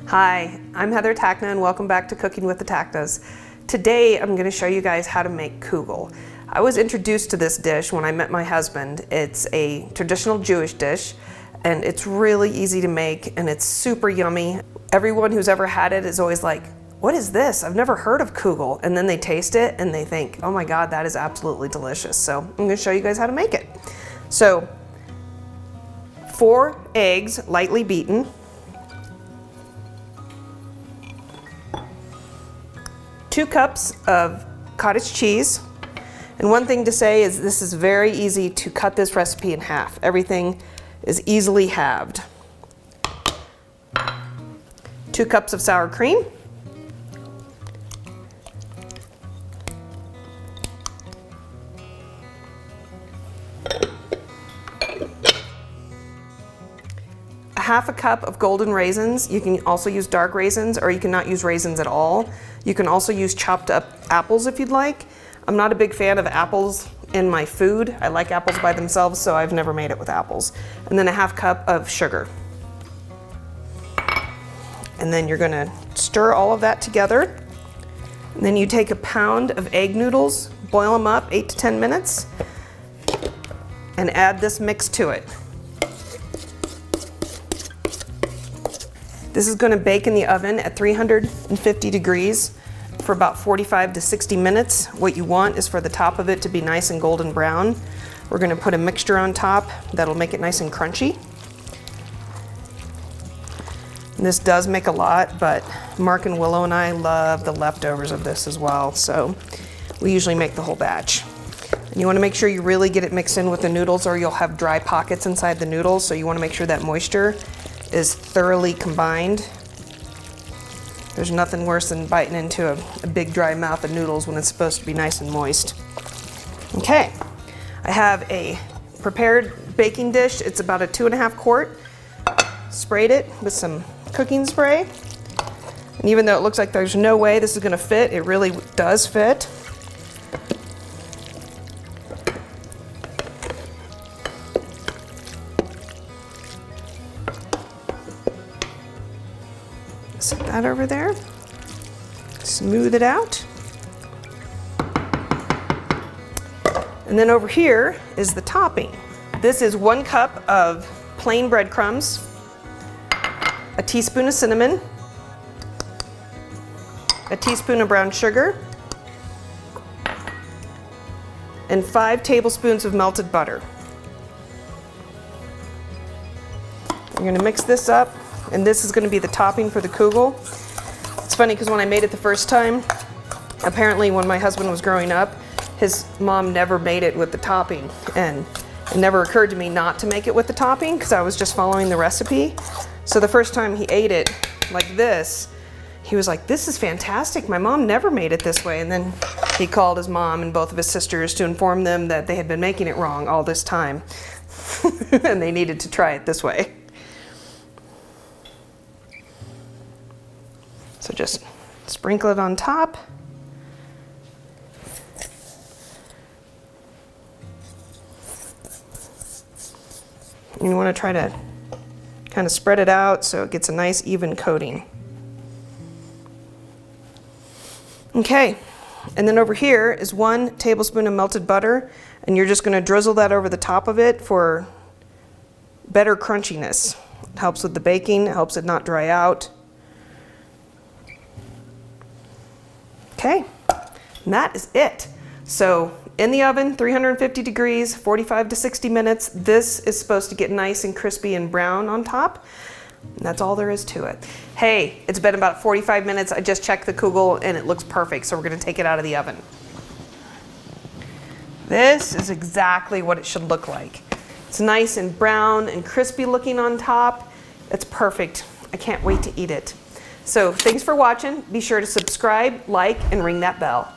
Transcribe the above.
Hi, I'm Heather Tachna and welcome back to Cooking with the Tachnas. Today I'm going to show you guys how to make kugel. I was introduced to this dish when I met my husband. It's a traditional Jewish dish and it's really easy to make and it's super yummy. Everyone who's ever had it is always like, what is this? I've never heard of kugel. And then they taste it and they think, oh my God, that is absolutely delicious. So I'm going to show you guys how to make it. So 4 eggs, lightly beaten. 2 cups of cottage cheese. And one thing to say is this is very easy to cut this recipe in half. Everything is easily halved. 2 cups of sour cream. Half a cup of golden raisins. You can also use dark raisins or you can not use raisins at all. You can also use chopped up apples if you'd like. I'm not a big fan of apples in my food. I like apples by themselves, so I've never made it with apples. And then a half cup of sugar. And then you're gonna stir all of that together. And then you take a pound of egg noodles, boil them up 8 to 10 minutes, and add this mix to it. This is going to bake in the oven at 350 degrees for about 45 to 60 minutes. What you want is for the top of it to be nice and golden brown. We're going to put a mixture on top that'll make it nice and crunchy. And this does make a lot, but Mark and Willow and I love the leftovers of this as well, so we usually make the whole batch. And you want to make sure you really get it mixed in with the noodles or you'll have dry pockets inside the noodles, so you want to make sure that moisture is thoroughly combined. There's nothing worse than biting into a big dry mouth of noodles when it's supposed to be nice and moist. Okay, I have a prepared baking dish. It's about a 2.5 quart. Sprayed it with some cooking spray. And even though it looks like there's no way this is gonna fit, it really does fit. Set that over there, smooth it out. And then over here is the topping. This is 1 cup of plain breadcrumbs, a teaspoon of cinnamon, a teaspoon of brown sugar, and 5 tablespoons of melted butter. You're gonna mix this up. And this is going to be the topping for the kugel. It's funny because when I made it the first time, apparently when my husband was growing up, his mom never made it with the topping. And it never occurred to me not to make it with the topping because I was just following the recipe. So the first time he ate it like this, he was like, this is fantastic. My mom never made it this way. And then he called his mom and both of his sisters to inform them that they had been making it wrong all this time. And they needed to try it this way. So just sprinkle it on top. You want to try to kind of spread it out so it gets a nice even coating. Okay, and then over here is 1 tablespoon of melted butter, and you're just going to drizzle that over the top of it for better crunchiness. It helps with the baking, it helps it not dry out. Okay, and that is it. So in the oven, 350 degrees, 45 to 60 minutes. This is supposed to get nice and crispy and brown on top. And that's all there is to it. Hey, it's been about 45 minutes. I just checked the kugel and it looks perfect. So we're gonna take it out of the oven. This is exactly what it should look like. It's nice and brown and crispy looking on top. It's perfect. I can't wait to eat it. So thanks for watching. Be sure to subscribe, like, and ring that bell.